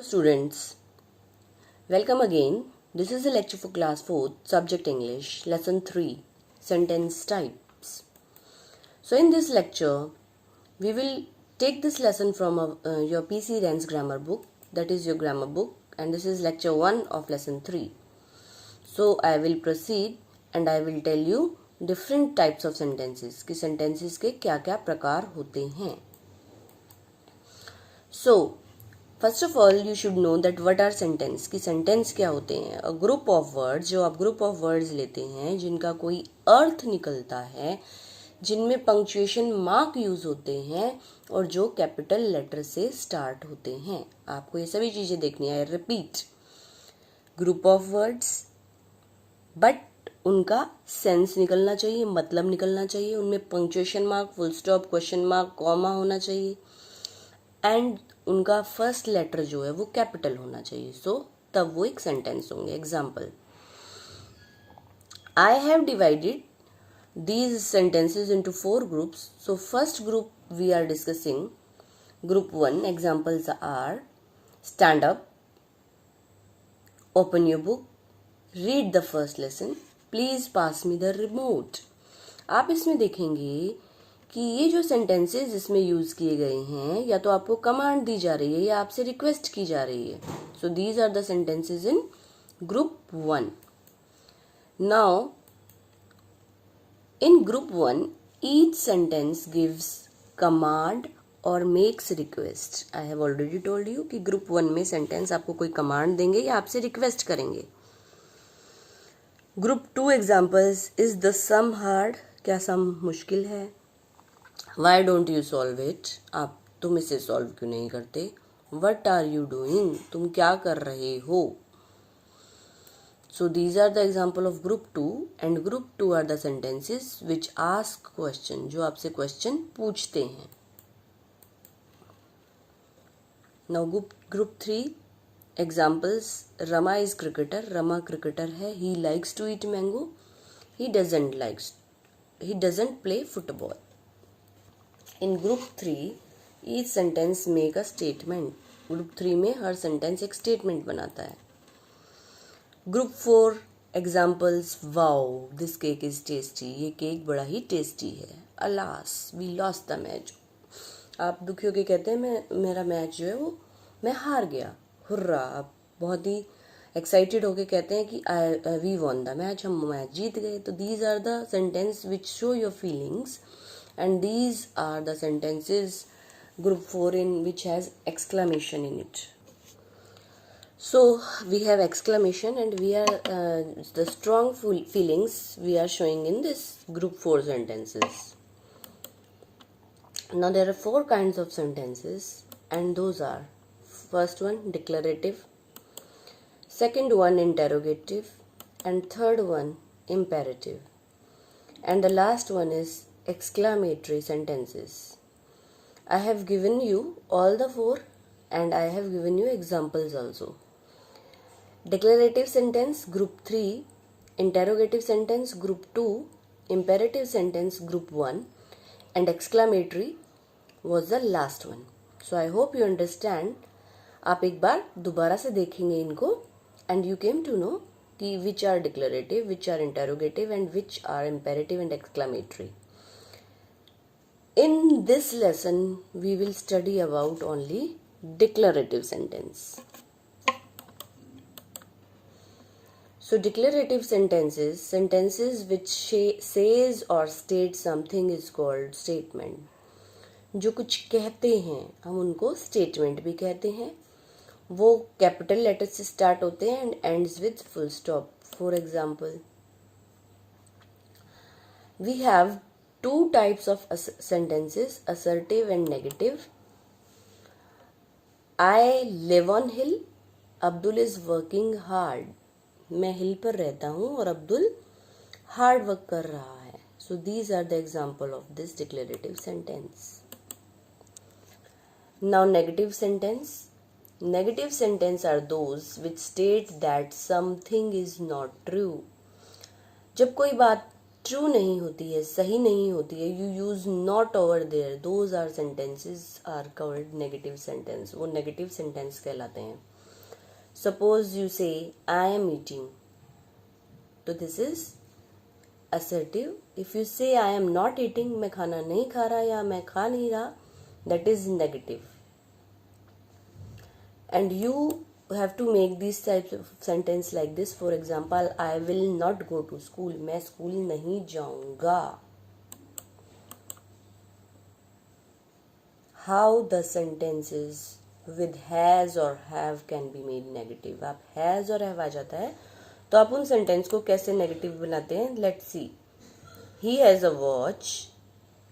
Students, welcome again. This is a lecture for class 4th, subject English, lesson 3, sentence types. So in this lecture, we will take this lesson from your PC Ren's grammar book, that is your grammar book, and this is lecture 1 of lesson 3. So I will proceed and I will tell you different types of sentences कि sentences के क्या-क्या प्रकार होते हैं. So first of all you should know that what are sentence कि sentence क्या होते हैं. अ ग्रुप ऑफ वर्ड्स, जो आप ग्रुप ऑफ वर्ड्स लेते हैं जिनका कोई अर्थ निकलता है, जिनमें पंक्चुएशन मार्क यूज होते हैं और जो कैपिटल लेटर से स्टार्ट होते हैं. आपको ये सभी चीजें देखनी है. Repeat, group of words but उनका सेंस निकलना चाहिए, मतलब निकलना चाहिए, उनमें punctuation mark, full stop, question mark, comma होना चाहिए एंड उनका फर्स्ट लेटर जो है वो कैपिटल होना चाहिए. सो तब वो एक सेंटेंस होंगे. Example, I have divided these sentences into 4 groups. So first group we are discussing group 1. Examples are stand up, open your book, read the first lesson, please pass me the remote. आप इसमें देखेंगे कि ये जो sentences इसमें use किए गए हैं या तो आपको कमांड दी जा रही है या आपसे रिक्वेस्ट की जा रही है. So these are the sentences in group 1. Now in group 1 each sentence gives command or makes request. I have already told you कि group 1 में sentence आपको कोई command देंगे या आपसे request करेंगे. group 2 examples, is the sum hard? क्या sum मुश्किल है? why don't you solve it? तुम इसे solve क्यों नहीं करते? what are you doing? तुम क्या कर रहे हो? So these are the example of group 2 and group 2 are the sentences which ask question, जो आपसे question पूछते हैं. Now group 3 examples, Rama is cricketer. Rama cricketer है. He likes to eat mango. He doesn't play football. In group 3 each sentence make a statement. Group 3 में हर sentence एक statement बनाता है. Group 4 examples, wow this cake is tasty. ये cake बड़ा ही tasty है. Alas we lost the match. आप दुखी होके कहते हैं मेरा मैच जो है वो मैं हार गया. हुर्रा, आप बहुत ही एक्साइटेड होके कहते हैं कि वी वॉन द मैच, हम मैच जीत गए. तो these are the sentence which show your feelings and these are the sentences group 4 in which has exclamation in it. So we have exclamation and we are the strong feelings we are showing in this group 4 sentences. Now there are 4 kinds of sentences and those are, first one declarative, second one interrogative, and third one imperative, and the last one is exclamatory sentences. I have given you all the 4 and I have given you examples also. Declarative sentence group 3, interrogative sentence group 2, imperative sentence group 1 and exclamatory was the last one. So I hope you understand. आप एक बार दोबारा से देखेंगे इनको and you came to know कि which are declarative, which are interrogative and which are imperative and exclamatory. In this lesson we will study about only declarative sentence. So declarative sentences which says or states something is called statement. जो कुछ कहते हैं हम उनको statement भी कहते हैं. वो capital letter से start होते हैं and ends with full stop. For example, we have 2 types of sentences, assertive and negative. I live on hill. Abdul is working hard. मैं हिल पर रहता हूँ और अब्दुल हार्ड वर्क कर रहा है. So these are the example of this declarative sentence. Now negative sentence. Negative sentence are those which state that something is not true. जब कोई बात ट्रू नहीं होती है, सही नहीं होती है, you use not over there, those are sentences are called negative sentence. वो नेगेटिव सेंटेंस कहलाते हैं. Suppose you say I am eating, तो this is assertive. If you say I am not eating, मैं खाना नहीं खा रहा या मैं खा नहीं रहा, that is negative. And you have to make these types of sentence like this. For example, I will not go to school. मैं स्कूल नहीं जाऊंगा. How the sentences with has or have can be made negative. आप has और have आ जाता है तो आप उन सेंटेंस को कैसे नेगेटिव बनाते हैं. Let's see. He has a watch.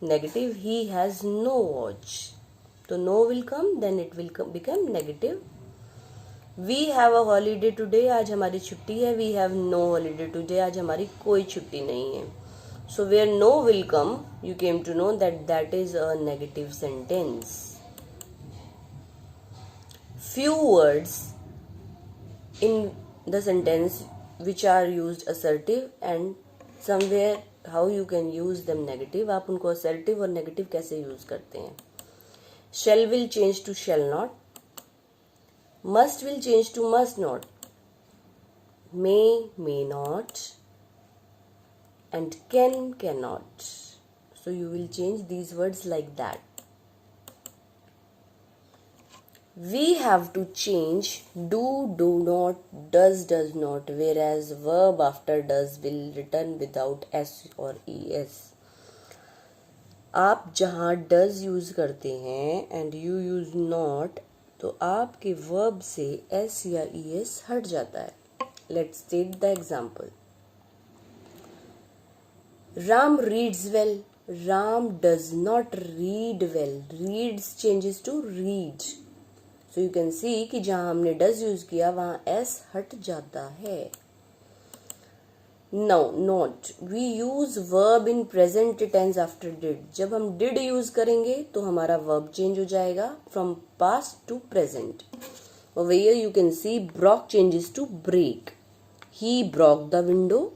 Negative. He has no watch. तो no will come, then it will become negative. We have a holiday today. आज हमारी छुट्टी है. We have no holiday today. आज हमारी कोई छुट्टी नहीं है. So where no will come, you came to know that that is a negative sentence. Few words in the sentence which are used assertive and somewhere how you can use them negative. आप उनको assertive और negative कैसे use करते हैं. Shall will change to shall not. Must will change to must not. May not. And cannot. So you will change these words like that. We have to change do not, does not, whereas verb after does will return without s or es. आप जहाँ does use करते हैं and you use not, तो आपके verb से s या es हट जाता है. Let's take the example. Ram reads well. Ram does not read well. Reads changes to read. So you can see कि जहाँ हमने does use किया वहाँ s हट जाता है. Now not. We use verb in present tense after did. जब हम did use करेंगे तो हमारा verb change हो जाएगा from past to present. Over here you can see broke changes to break. He broke the window.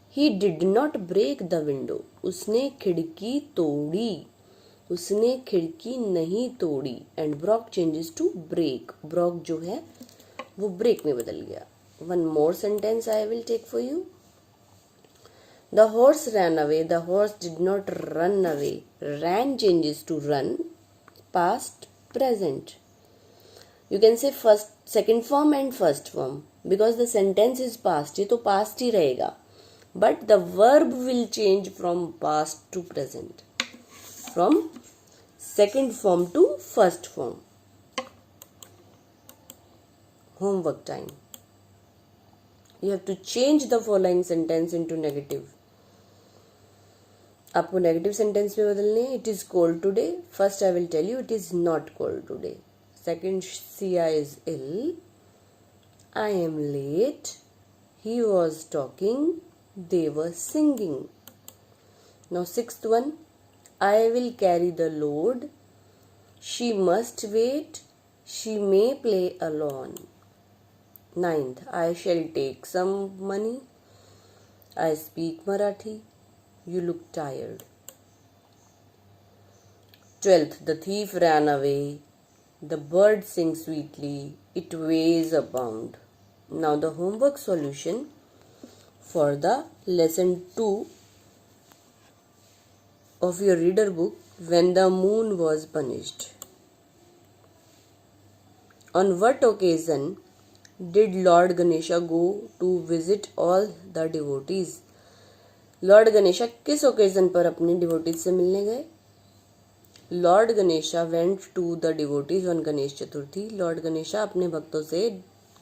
He did not break the window. उसने खिड़की तोड़ी. उसने खिड़की नहीं तोड़ी. And broke changes to break. Broke जो है वो break में बदल गया. One more sentence I will take for you. The horse ran away. The horse did not run away. Ran changes to run. Past, present. You can say first, second form and first form. Because the sentence is past. ये तो past ही रहेगा. But the verb will change from past to present. From second form to first form. Homework time. You have to change the following sentence into negative. आपको negative sentence में बदलने हैं. It is cold today. First I will tell you it is not cold today. Second, Sia is ill. I am late. He was talking. They were singing. Now sixth one. I will carry the load. She must wait. She may play alone. Ninth. I shall take some money. I speak Marathi. You look tired. 12th. The thief ran away. The bird sings sweetly. It weighs a pound. Now the homework solution for the lesson 2 of your reader book, When the Moon Was Punished. On what occasion did Lord Ganesha go to visit all the devotees? Lord Ganesha किस occasion पर अपने devotees से मिलने गए? Lord Ganesha went to the devotees on Ganesh Chaturthi. Lord Ganesha अपने भक्तों से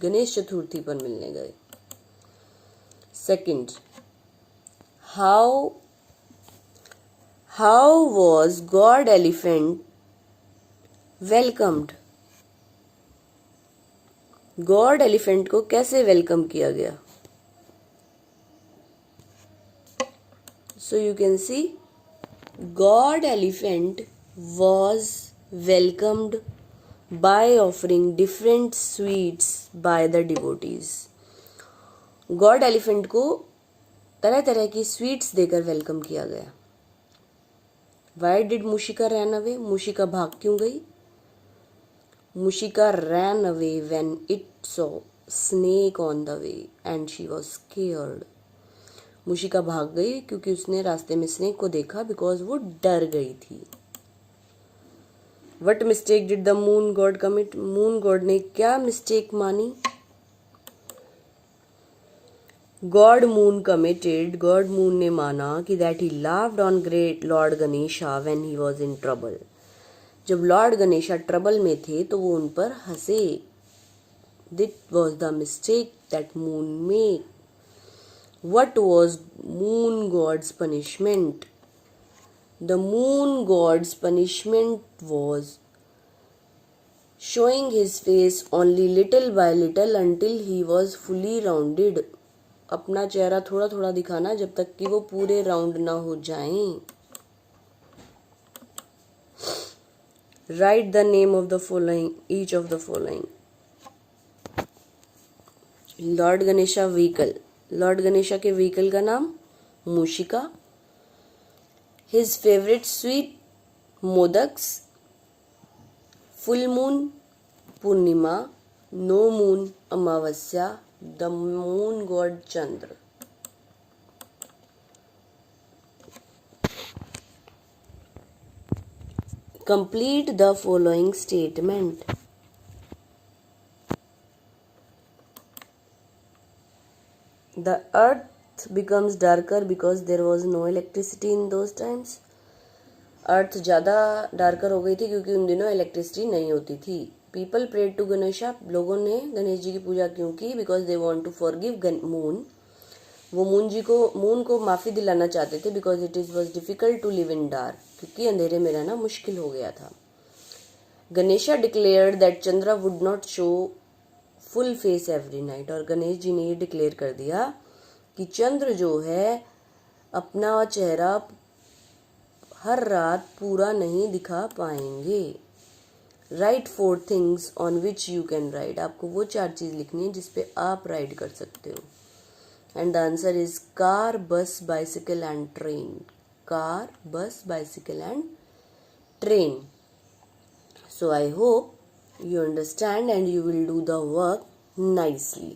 गणेश चतुर्थी पर मिलने गए. Second, how was God elephant welcomed? God elephant को कैसे welcome किया गया? So you can see God elephant was welcomed by offering different sweets by the devotees. God elephant को तरह तरह की स्वीट्स देकर वेलकम किया गया. Why did Mushika ran away? Mushika भाग क्यों गई? Mushika ran away when it saw snake on the way and she was scared. Mushika भाग गई क्योंकि उसने रास्ते में स्नेक को देखा बिकॉज वो डर गई थी. What mistake did the moon god commit? Moon god ने क्या मिस्टेक मानी? गॉड मून ने माना कि that he laughed on great lord Ganesha when he was in trouble. जब लॉर्ड गणेशा ट्रबल में थे तो वो उन पर हंसे. That was the mistake that moon made. What was moon god's punishment? The moon god's punishment was showing his face only little by little until he was fully rounded. अपना चेहरा थोड़ा थोड़ा दिखाना जब तक कि वो पूरे राउंड ना हो जाएं. Write the name of the following, each of the following. Lord Ganesha vehicle. Lord Ganesha के व्हीकल का नाम Mushika. His favourite sweet modaks. Full moon purnima. No moon amavasya. The moon god Chandra. Complete the following statement. The earth becomes darker because there was no electricity in those times. अर्थ ज़्यादा darker हो गई थी क्योंकि उन दिनों इलेक्ट्रिसिटी नहीं होती थी. People prayed to Ganesha. लोगों ने गणेश जी की पूजा क्यों की? Because they want to forgive moon. वो मून को माफ़ी दिलाना चाहते थे because it is was difficult to live in dark. क्योंकि अंधेरे में रहना मुश्किल हो गया था. Ganesha declared that Chandra would not show full face every night. और गणेश जी ने ये डिक्लेयर कर दिया कि चंद्र जो है अपना चेहरा हर रात पूरा नहीं दिखा पाएंगे. Right 4 things on which you can ride. आपको वो 4 चीज़ लिखनी है जिसपे आप राइड कर सकते हो. And the answer is car, बस, बाइसिकल एंड ट्रेन. कार, बस, bicycle and train. So I hope you understand and you will do the work nicely.